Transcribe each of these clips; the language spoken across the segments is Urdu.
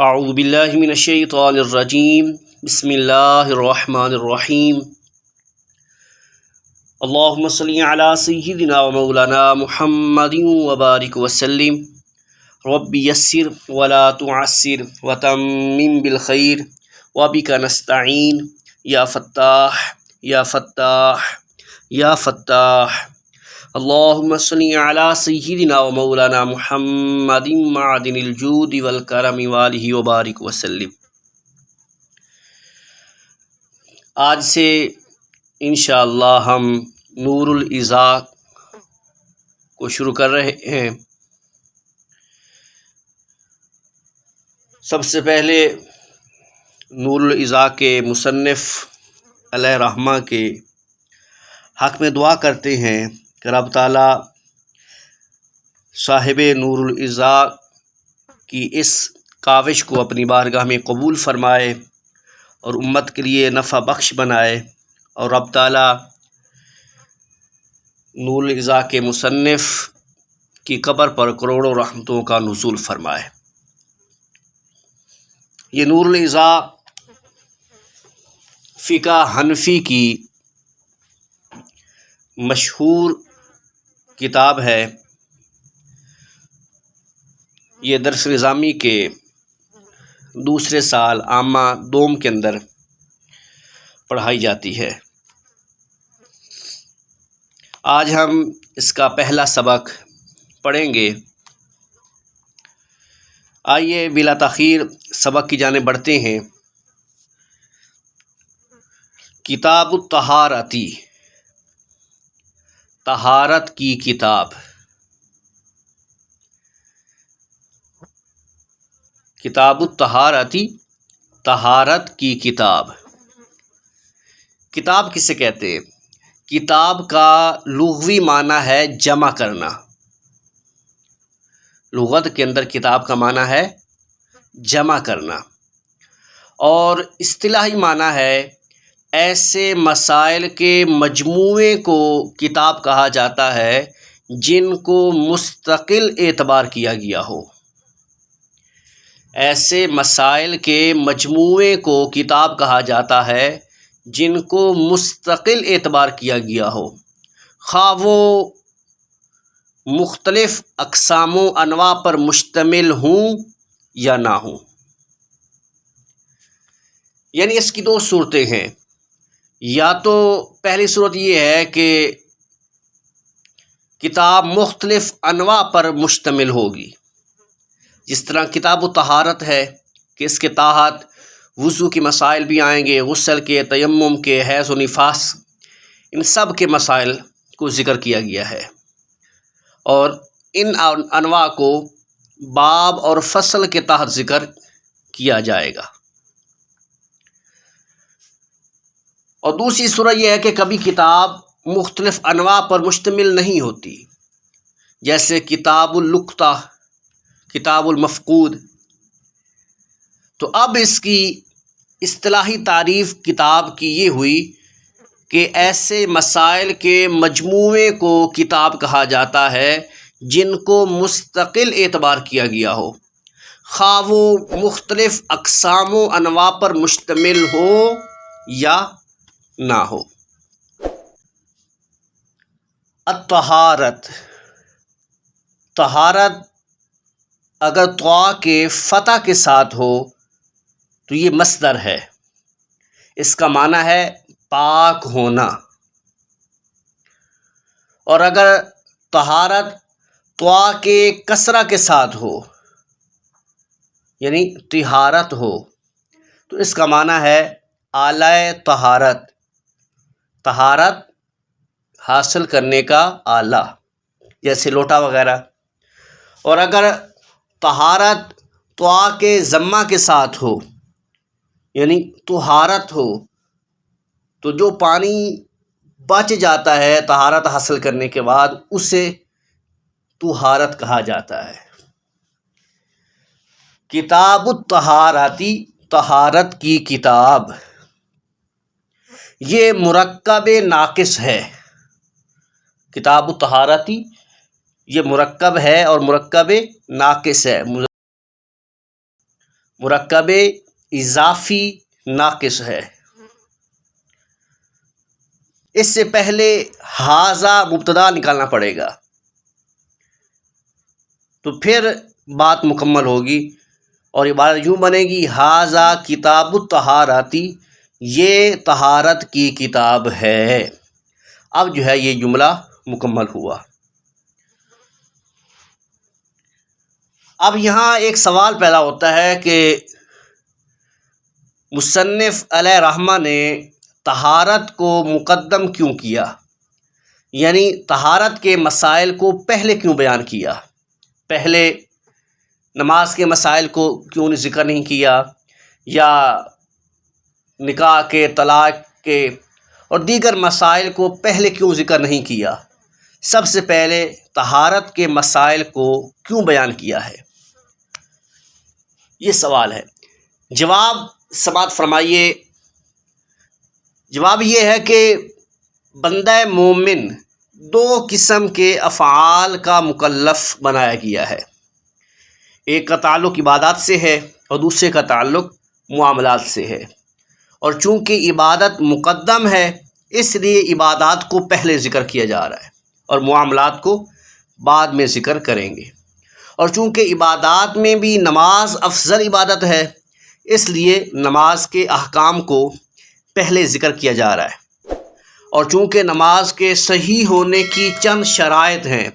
اعوذ باللہ من الشیطان الرجیم بسم اللہ الرحمن الرحیم اللہم صلی علی سیدنا و مولانا محمد وبارک وسلم رب یسر ولا تعسر وتمم بالخیر وبک نستعین یا فتاح یا فتاح یا فتاح اللہم صلی علی سیدنا و مولانا محمد معدن الجود والکرم والہ وبارک وسلم۔ آج سے انشاءاللہ ہم نور الازا کو شروع کر رہے ہیں۔ سب سے پہلے نور الازا کے مصنف علیہ رحمہ کے حق میں دعا کرتے ہیں کہ رب تعالیٰ صاحب نور الازا کی اس کاوش کو اپنی بارگاہ میں قبول فرمائے اور امت کے لیے نفع بخش بنائے، اور رب تعالیٰ نور الازا کے مصنف کی قبر پر کروڑوں رحمتوں کا نزول فرمائے۔ یہ نور الازا فقہ حنفی کی مشہور کتاب ہے۔ یہ درس نظامی کے دوسرے سال عامہ دوم کے اندر پڑھائی جاتی ہے۔ آج ہم اس کا پہلا سبق پڑھیں گے۔ آئیے بلا تاخیر سبق کی جانب بڑھتے ہیں۔ کتاب الطہارتی، طہارت کی کتاب۔ کتاب الطہارتی، طہارت کی کتاب۔ کتاب کسے کہتے ہیں؟ کتاب کا لغوی معنی ہے جمع کرنا۔ لغت کے اندر کتاب کا معنی ہے جمع کرنا، اور اصطلاحی معنی ہے ایسے مسائل کے مجموعے کو کتاب کہا جاتا ہے جن کو مستقل اعتبار کیا گیا ہو۔ ایسے مسائل کے مجموعے کو کتاب کہا جاتا ہے جن کو مستقل اعتبار کیا گیا ہو، خواہ وہ مختلف اقسام و انواع پر مشتمل ہوں یا نہ ہوں۔ یعنی اس کی دو صورتیں ہیں۔ یا تو پہلی صورت یہ ہے کہ کتاب مختلف انواع پر مشتمل ہوگی، جس طرح کتاب و طہارت ہے کہ اس کے تحت وضو کے مسائل بھی آئیں گے، غسل کے، تیمم کے، حیض و نفاس، ان سب کے مسائل کو ذکر کیا گیا ہے، اور ان انواع کو باب اور فصل کے تحت ذکر کیا جائے گا۔ اور دوسری صورت یہ ہے کہ کبھی کتاب مختلف انواع پر مشتمل نہیں ہوتی، جیسے کتاب اللقطہ، کتاب المفقود۔ تو اب اس کی اصطلاحی تعریف کتاب کی یہ ہوئی کہ ایسے مسائل کے مجموعے کو کتاب کہا جاتا ہے جن کو مستقل اعتبار کیا گیا ہو، خواہ وہ مختلف اقسام و انواع پر مشتمل ہو یا نہ ہو۔ الطہارت، طہارت اگر طا کے فتح کے ساتھ ہو تو یہ مصدر ہے، اس کا معنی ہے پاک ہونا، اور اگر طہارت طا کے کسرہ کے ساتھ ہو یعنی طہارت ہو تو اس کا معنی ہے آلہ طہارت، طہارت حاصل کرنے کا آلہ، جیسے لوٹا وغیرہ۔ اور اگر طہارت طا کے ضمہ کے ساتھ ہو یعنی طہارت ہو تو جو پانی بچ جاتا ہے طہارت حاصل کرنے کے بعد اسے طہارت کہا جاتا ہے۔ کتاب الطہارتی، طہارت کی کتاب، یہ مرکب ناقص ہے۔ کتاب الطہارتی یہ مرکب ہے اور مرکب ناقص ہے۔ مرکب اضافی ناقص ہے. اس سے پہلے ھذا مبتدا نکالنا پڑے گا تو پھر بات مکمل ہوگی اور عبارت یوں بنے گی ھذا کتاب الطہارتی، یہ طہارت کی کتاب ہے. اب جو ہے یہ جملہ مکمل ہوا. اب یہاں ایک سوال پیدا ہوتا ہے کہ مصنف علیہ رحمہ نے طہارت کو مقدم کیوں کیا، یعنی طہارت کے مسائل کو پہلے کیوں بیان کیا، پہلے نماز کے مسائل کو کیوں ذکر نہیں کیا، یا نکاح کے، طلاق کے اور دیگر مسائل کو پہلے کیوں ذکر نہیں کیا، سب سے پہلے طہارت کے مسائل کو کیوں بیان کیا ہے، یہ سوال ہے. جواب سماعت فرمائیے. جواب یہ ہے کہ بندہ مومن دو قسم کے افعال کا مکلف بنایا گیا ہے. ایک کا تعلق عبادات سے ہے اور دوسرے کا تعلق معاملات سے ہے. اور چونکہ عبادت مقدم ہے اس لیے عبادات کو پہلے ذکر کیا جا رہا ہے اور معاملات کو بعد میں ذکر کریں گے. اور چونکہ عبادات میں بھی نماز افضل عبادت ہے اس لیے نماز کے احکام کو پہلے ذکر کیا جا رہا ہے. اور چونکہ نماز کے صحیح ہونے کی چند شرائط ہیں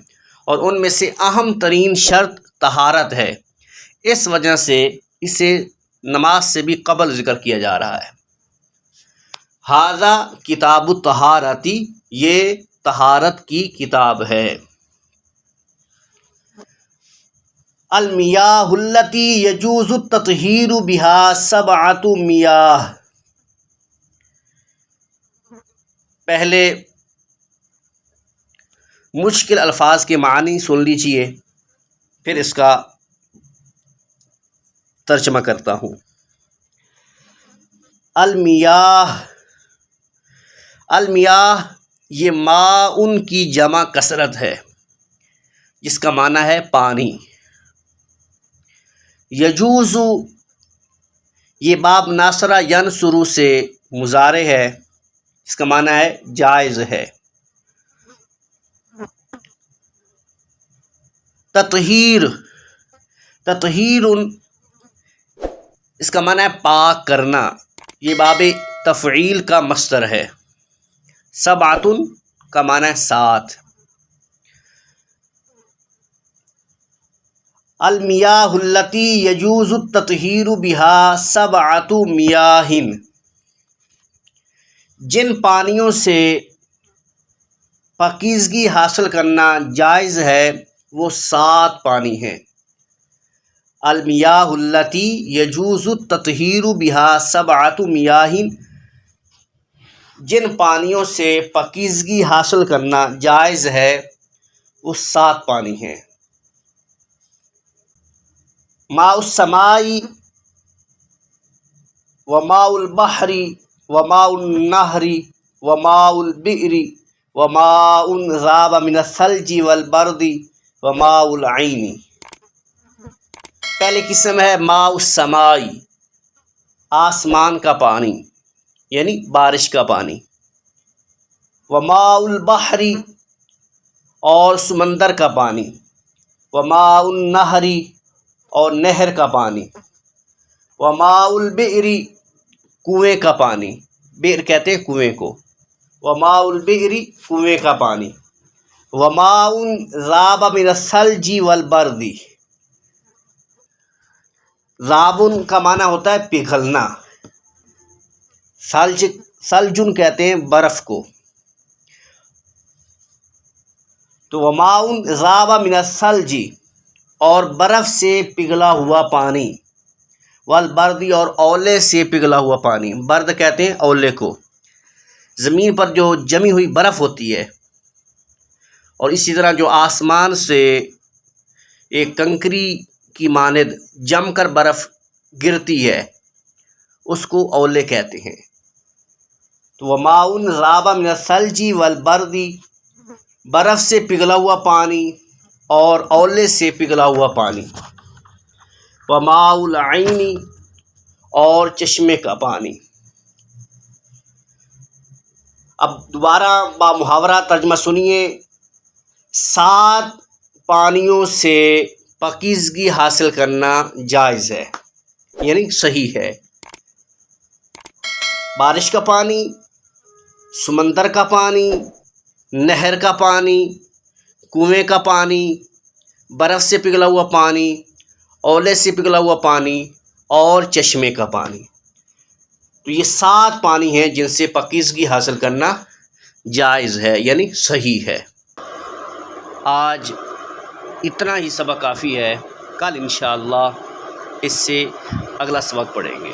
اور ان میں سے اہم ترین شرط طہارت ہے، اس وجہ سے اسے نماز سے بھی قبل ذکر کیا جا رہا ہے. ھذا کتاب الطہارتی، یہ طہارت کی کتاب ہے. المیاہ التی یجوز التطہیر بہا سبعۃ میاہ. پہلے مشکل الفاظ کے معنی سن لیجئے، پھر اس کا ترجمہ کرتا ہوں. المیاہ، المیاہ یہ ماء کی جمع کثرت ہے جس کا معنی ہے پانی. یجوز یہ باب ناصرہ ینصر سے مضارع ہے، اس کا معنی ہے جائز ہے. تطہیر، تطہیر اس کا معنی ہے پاک کرنا، یہ باب تفعیل کا مصدر ہے. سبعۃ کا معنی ہے سات. المیاہ التی یجوز التطہیر بہا سبعۃ میاہ، جن پانیوں سے پاکیزگی حاصل کرنا جائز ہے وہ 7 پانی ہیں. المیاہ التی یجوز التطہیر بہا سبعۃ میاہ، جن پانیوں سے پاکیزگی حاصل کرنا جائز ہے وہ 7 پانی ہیں. ماء السماء وماء البحر وماء النہر وماء البئر وماء ذاب من الثلج والبرد وماء العین. پہلی قسم ہے ماء السماء، آسمان کا پانی یعنی بارش کا پانی. وماء البحر اور سمندر کا پانی. وماء النہر اور نہر کا پانی. وماء البئر کنویں کا پانی، بئر کہتے ہیں کنویں کو. وماء البئر کنویں کا پانی. وماء ذاب من الثلج والبرد، ذابن کا معنی ہوتا ہے پگھلنا، ثلجن کہتے ہیں برف کو. تو وماء ذاب من الثلج اور برف سے پگھلا ہوا پانی. والبرد اور اولے سے پگھلا ہوا پانی، برد کہتے ہیں اولے کو. زمین پر جو جمی ہوئی برف ہوتی ہے اور اسی طرح جو آسمان سے ایک کنکری کی مانند جم کر برف گرتی ہے اس کو اولے کہتے ہیں. تو وماء ذاب من الثلج والبرد، برف سے پگھلا ہوا پانی اور اولے سے پگھلا ہوا پانی. وماء العین اور چشمے کا پانی۔ اب دوبارہ با محاورہ ترجمہ سنیے۔ 7 پانیوں سے پاکیزگی حاصل کرنا جائز ہے، یعنی صحیح ہے۔ بارش کا پانی، سمندر کا پانی، نہر کا پانی، کنویں کا پانی، برف سے پگھلا ہوا پانی، اولے سے پگھلا ہوا پانی اور چشمے کا پانی۔ تو یہ 7 پانی ہیں جن سے پاکیزگی حاصل کرنا جائز ہے، یعنی صحیح ہے۔ آج اتنا ہی سبق کافی ہے، کل انشاءاللہ اس سے اگلا سبق پڑھیں گے۔